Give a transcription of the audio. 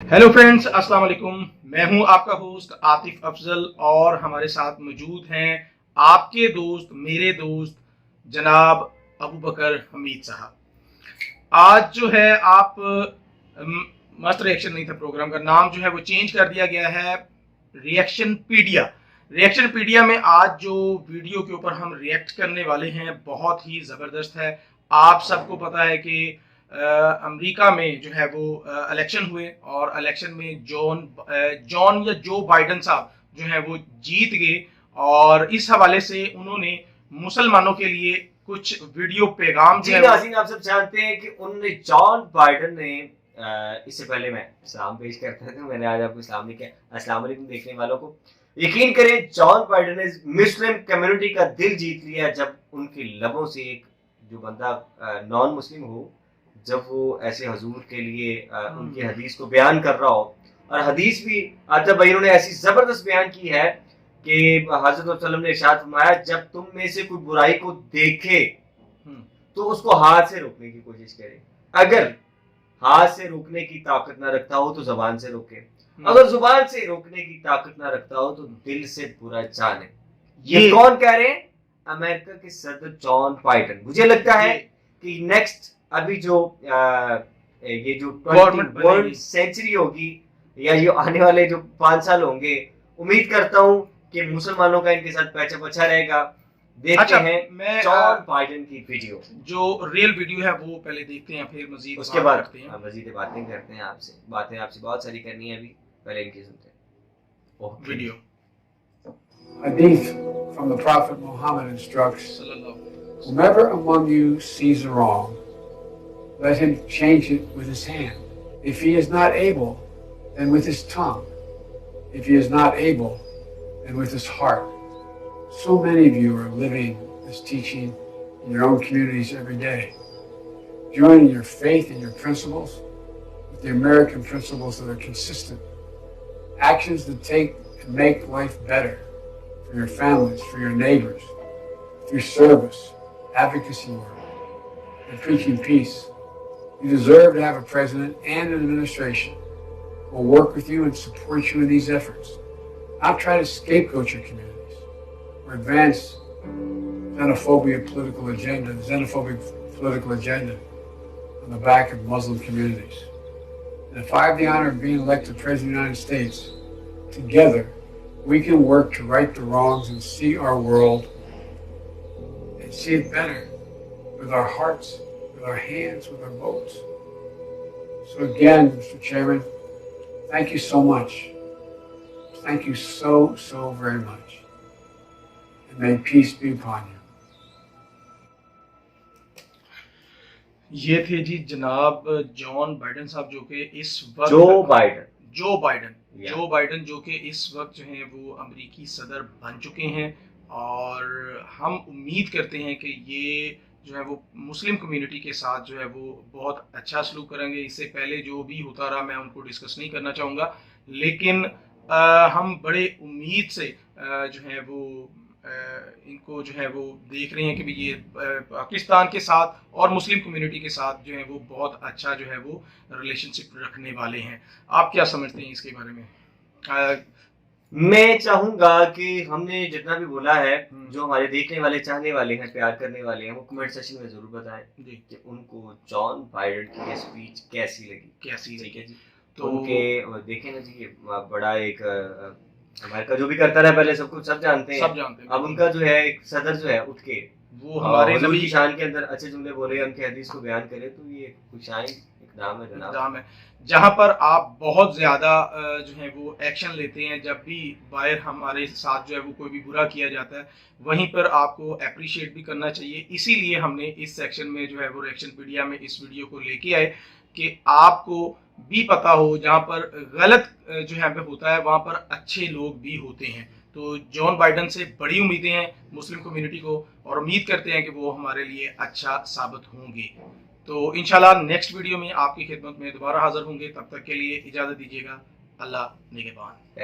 Hello friends, अस्सलाम वालेकुम। मैं हूं आपका होस्ट आतिफ अफजल और हमारे साथ मौजूद हैं आपके दोस्त, मेरे दोस्त जनाब अबू बकर हमीद साहब। आज जो है आप मस्त रिएक्शन नहीं था, प्रोग्राम का नाम जो है वो चेंज कर दिया गया है रिएक्शन पीडिया। रिएक्शन पीडिया में आज जो वीडियो के ऊपर हम रिएक्ट करने वाले हैं बहुत ही ज़बरदस्त है। आप सबको पता है कि अमेरिका में जो है वो इलेक्शन हुए और इलेक्शन में जॉन या जो बाइडन साहब जो है वो जीत गए और इस हवाले से उन्होंने मुसलमानों के लिए कुछ वीडियो पैगाम जो जी नाज़रीन, आप सब जानते हैं कि उन्होंने जॉन बाइडन ने इससे पहले मैं सलाम पेश करता था, मैंने आज आपको सलाम नहीं किया। अस्सलाम वालेकुम देखने वालों को। यकीन करें, जॉन बाइडन ने मुस्लिम कम्युनिटी का दिल जीत लिया जब उनके लबों से एक जो बंदा नॉन मुस्लिम हो, जब वो ऐसे हजूर के लिए उनकी हदीस को बयान कर रहा हो, और हदीस भी आतिफ भाई उन्होंने ऐसी जबरदस्त बयान की है कि हजरत वसल्लम ने इरशाद फरमाया, जब तुम में से कोई बुराई को देखे तो उसको हाथ से रोकने की कोशिश करे। अगर हाथ से रोकने की ताकत ना रखता हो तो जुबान से रोके, अगर जुबान से रोकने की ताकत ना रखता हो तो दिल से बुरा जाने। ये कौन कह रहे हैं? अमेरिका के सदर जॉन बाइडन। मुझे लगता है कि नेक्स्ट अभी जो ये जो 21 सेंचुरी होगी या ये आने वाले जो 5 साल होंगे, उम्मीद करता हूं कि मुसलमानों का इनके साथ पैचा पछा रहेगा। देखते हैं मैं जॉन बाइडन की वीडियो, जो रियल वीडियो है वो पहले देखते हैं, फिर मजीद उसके बाद मजीद बातें करते हैं आपसे। बातें आपसे बहुत सारी करनी है, अभी पहले इनकी सुनते हैं video. Hadith from the Prophet Muhammad instructs, whomever among you sees a wrong, let him change it with his hand. If he is not able, then with his tongue. If he is not able, then with his heart. So many of you are living this teaching in your own communities every day, joining your faith and your principles with the American principles that are consistent, actions that take and make life better for your families, for your neighbors, through service, advocacy work, and preaching peace. You deserve to have a president and an administration who will work with you and support you in these efforts, not try to scapegoat your communities or advance xenophobic political agenda on the back of Muslim communities. And if I have the honor of being elected President of the United States, together we can work to right the wrongs and see our world and see it better with our hearts, with our hands, with our votes. So again, Mr. Chairman, thank you so much. Thank you so very much. And may peace be upon you. ये थे जी जनाब John Biden साहब, जो कि इस वक्त जो Biden जो कि इस वक्त जो है वो अमेरिकी सदर बन चुके हैं। और हम उम्मीद करते हैं कि ये जो है वो मुस्लिम कम्युनिटी के साथ जो है वो बहुत अच्छा सलूक करेंगे। इससे पहले जो भी होता रहा मैं उनको डिस्कस नहीं करना चाहूँगा, लेकिन हम बड़े उम्मीद से जो है वो इनको जो है वो देख रहे हैं कि ये पाकिस्तान के साथ और मुस्लिम कम्युनिटी के साथ जो है वो बहुत अच्छा जो है वो रिलेशनशिप रखने वाले हैं। आप क्या समझते हैं इसके बारे में? मैं चाहूंगा कि हमने जितना भी बोला है, जो हमारे देखने वाले, चाहने वाले हैं, प्यार करने वाले हैं, वो कमेंट सेक्शन में जरूर बताएं कि उनको जॉन बाइडन की स्पीच कैसी लगी। ठीक है जी, तो उनके देखें ना जी, बड़ा एक अमेरिका जो भी करता रहा पहले सब कुछ सब जानते हैं। अब उनका जो है एक सदर जो है उठ के वो हमारे नबी की शान के अंदर अच्छे जुमले बोले, उनके हदीस को बयान करे, तो ये खुशाइन एक नाम है जनाब है, जहाँ पर आप बहुत ज़्यादा जो है वो एक्शन लेते हैं। जब भी बाहर हमारे साथ जो है वो कोई भी बुरा किया जाता है, वहीं पर आपको अप्रिशिएट भी करना चाहिए। इसीलिए हमने इस सेक्शन में जो है वो रिएक्शन पीडिया में इस वीडियो को लेके आए कि आपको भी पता हो जहाँ पर गलत जो है होता है वहाँ पर अच्छे लोग भी होते हैं। तो जॉन बाइडन से बड़ी उम्मीदें हैं मुस्लिम कम्युनिटी को, और उम्मीद करते हैं कि वो हमारे लिए अच्छा साबित होंगे। तो इंशाल्लाह नेक्स्ट वीडियो में आपकी खिदमत में दोबारा हाजिर होंगे। तब तक के लिए इजाज़त दीजिएगा। अल्लाह निगहबान।